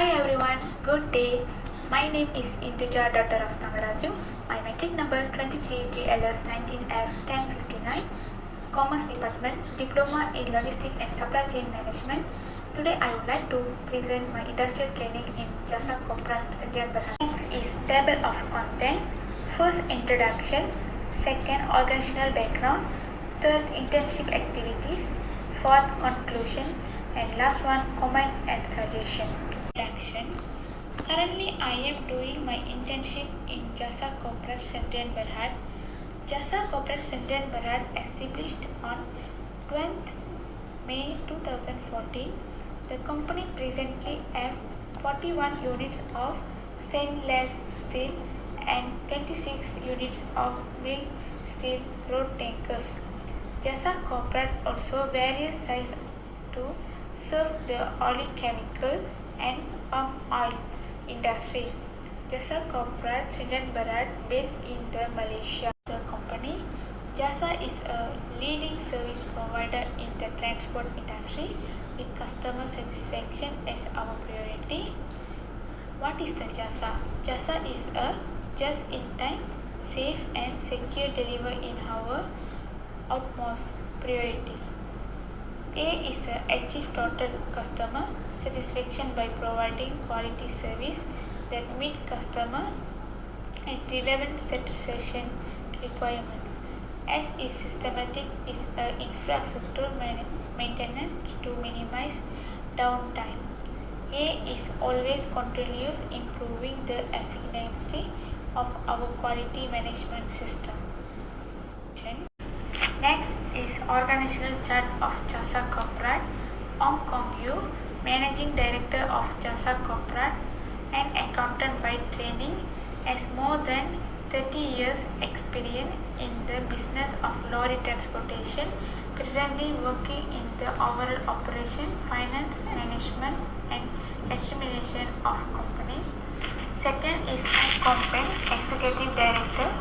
Hi everyone, good day. My name is Induja Dr. of Nagaraju. My metric number 23 GLS 19F 1059, Commerce Department, Diploma in Logistics and Supply Chain Management. Today I would like to present my industrial training in Jasa Corporate Sdn Bhd. Next is table of content. First introduction, second organizational background, third internship activities, fourth conclusion, and last one comment and suggestion. Introduction. Currently I am doing my internship in Jasa Corporate Sdn Bhd. Jasa Corporate Sdn Bhd established on 20th May 2014. The company presently has 41 units of stainless steel and 26 units of mild steel road tankers. Jasa Corporate also various size to serve the oil chemical and palm oil industry. Jasa Corporate Sdn Bhd based in the Malaysia. The company Jasa is a leading service provider in the transport industry with customer satisfaction as our priority. What is the Jasa? Jasa is a just-in-time, safe and secure delivery in our utmost priority. A is a achieve total customer satisfaction by providing quality service that meet customer and relevant satisfaction requirement. S is systematic is a infrastructure maintenance to minimize downtime. A is always continuous improving the efficiency of our quality management system. Next is organizational chart of Jasa Corporate. Ong Kong Yu, Managing Director of Jasa Corporate and accountant by training, has more than 30 years experience in the business of lorry transportation, presently working in the overall operation, finance, management and administration of company. Second is Ong Kong Peng, Executive Director,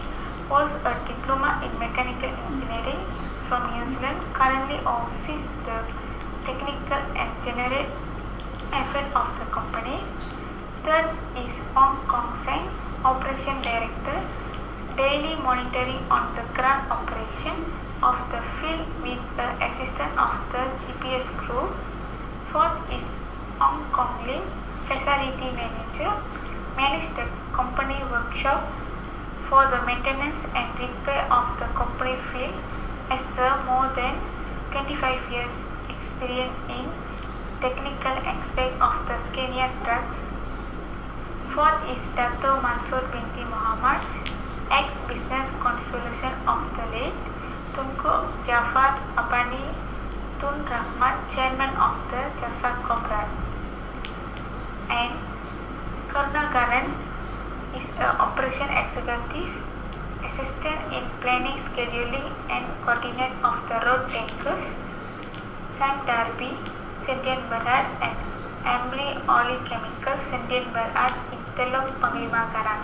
holds a diploma in mechanical engineering from New Zealand, currently oversees the technical and general affairs of the company. Third is Ong Kong Seng, Operation Director, daily monitoring on the ground operation of the field with the assistance of the GPS crew. Fourth is Ong Kong Lim, Facility Manager, manage the company workshop for the maintenance and repair of the company field, has more than 25 years experience in technical aspect of the Scania trucks. Fourth is Dr. Mansur binti Muhammad, ex-business consultant of the late Tunku Jafar Abani Tun Rahman, Chairman of the Jasa Corporate. And Karnagaran is an Operation Executive, Assistant in Planning, Scheduling and Coordinate of the Road Tankers, Sam Darby, Sdn Bhd and Amli Oil Chemicals, Sdn Bhd in Teluk Panglima Garang.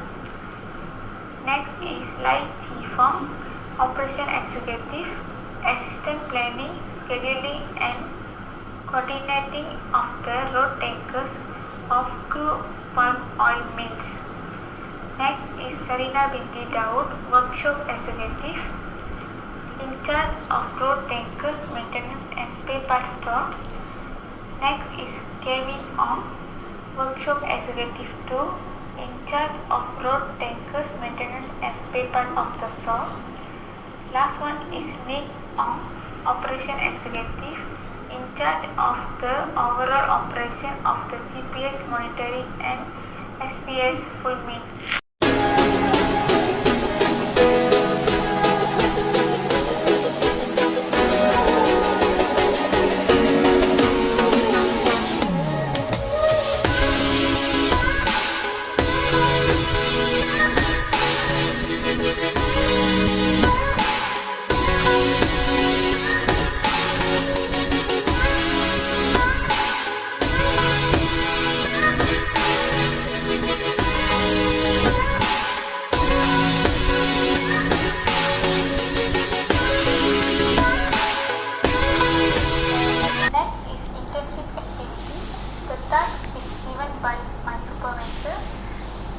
Next is Lai Chi Fong, Operation Executive, Assistant Planning, Scheduling and Coordinating of the Road Tankers of Crew Palm Oil Mills. Next is Sarina binti Daud, Workshop Executive, in charge of road tankers maintenance and spare parts store. Next is Kevin Ong, Workshop Executive 2, in charge of road tankers maintenance and spare part of the store. Last one is Nick Ong, Operation Executive, in charge of the overall operation of the GPS monitoring and SPS fulfillment. supervisor.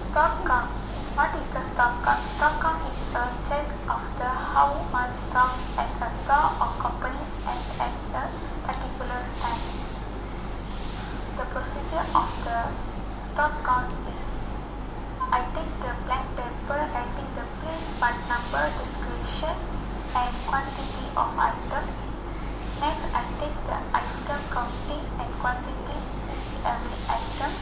Stock count. What is the stock count? Stock count is a check of the how much stock at a store or company has at a particular time. The procedure of the stock count is: I take the blank paper writing the place, part number, description and quantity of item. Next, I take the item counting and quantity each every item.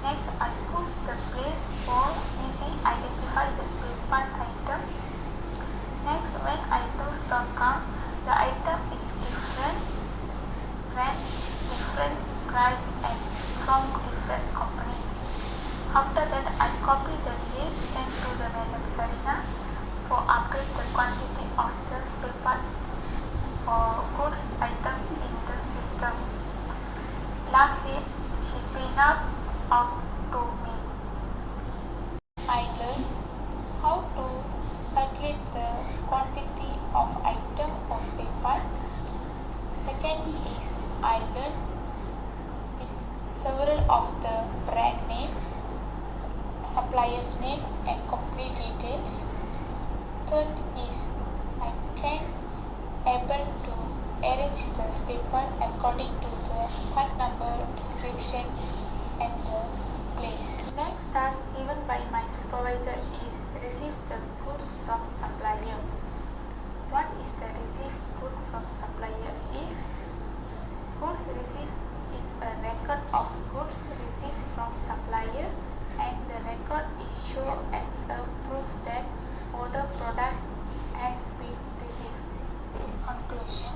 Next, I put the place for easy identify the spare part item. Next, when I do stock count, the item is different when different price and from different company. After that, I copy the list sent to the Madam Sarina for update the quantity of the spare part or goods item in the system. Lastly, she print out to me. I learned how to calculate the quantity of item or spare part. Second is I learned several of the brand name, supplier's name and complete details. Third is I can able to arrange the spare part according to the part number, description and the place. Next task given by my supervisor is receive the goods from supplier. What is the receive good from supplier is? Goods received is a record of goods received from supplier and the record is shown as a proof that order product had been received. This conclusion.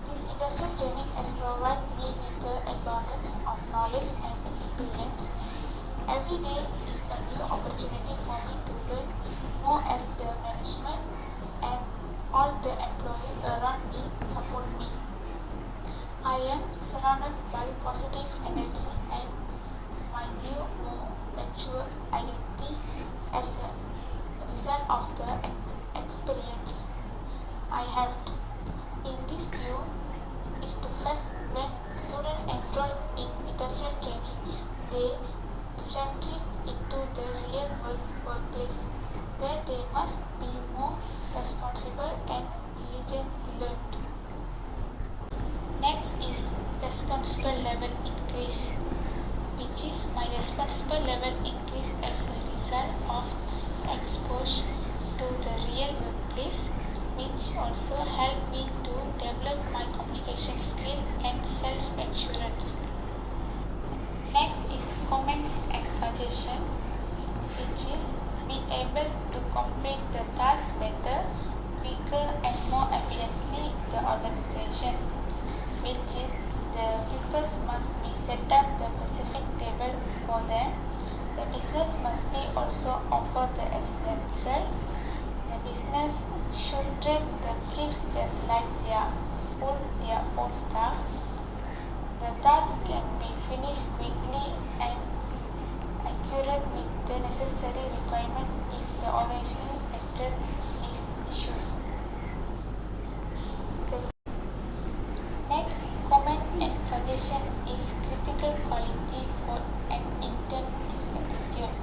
This industrial training has provided me with the abundance of knowledge and experience. Every day is a new opportunity for me to learn more as the management and all the employees around me support me. I am surrounded by positive energy and my new, more mature identity as a result of the experience I have. In this view is the fact when students enroll in industrial training, they transition into the real workplace where they must be more responsible and diligent learned. Next is responsible level increase, which is my responsible level increase as a result of exposure to the real workplace, which also helped me to develop my communication skills and self-assurance. Next is comments and suggestion, which is be able to complete the task better, quicker and more efficiently the organization, which is the people must be set up the specific table for them. The business must be also offer the essential. The business should treat the kids just like their own staff. The task can be finished quickly and accurate with the necessary requirement if the organization addresses these issues. The next comment and suggestion is critical quality for an intern is attitude.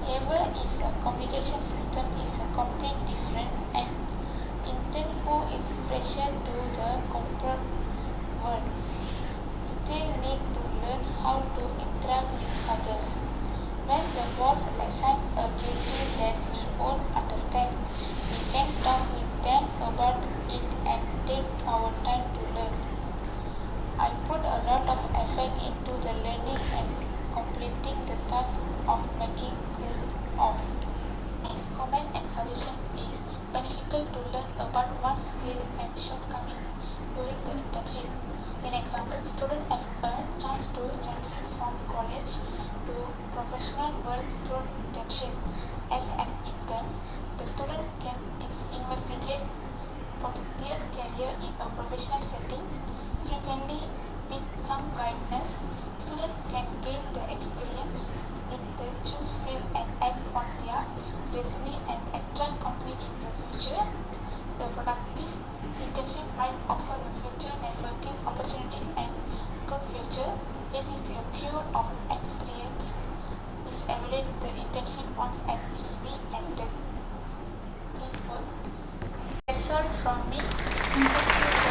Ever if a communication system is a complete different and intern who is fresher to the corporate world still need to learn how to interact with others. When the boss assigns a duty that we won't understand, we can talk with them about it and take our time to learn. I put a lot of effort into the learning and completing the task of making good of. Next comment and suggestion is beneficial to learn about one's skill and shortcoming during the internship. In example, students have a chance to transition from college to professional world through internship. As an intern, the student can investigate their career in a professional setting. Frequently, with some guidance, students can gain the experience in the choose field and add on their resume and attract company in the future. The productive internship might offer a future networking opportunity and good future. It is a pure of experience is evident the intention once and it's been acted. That's all from me. Thank you.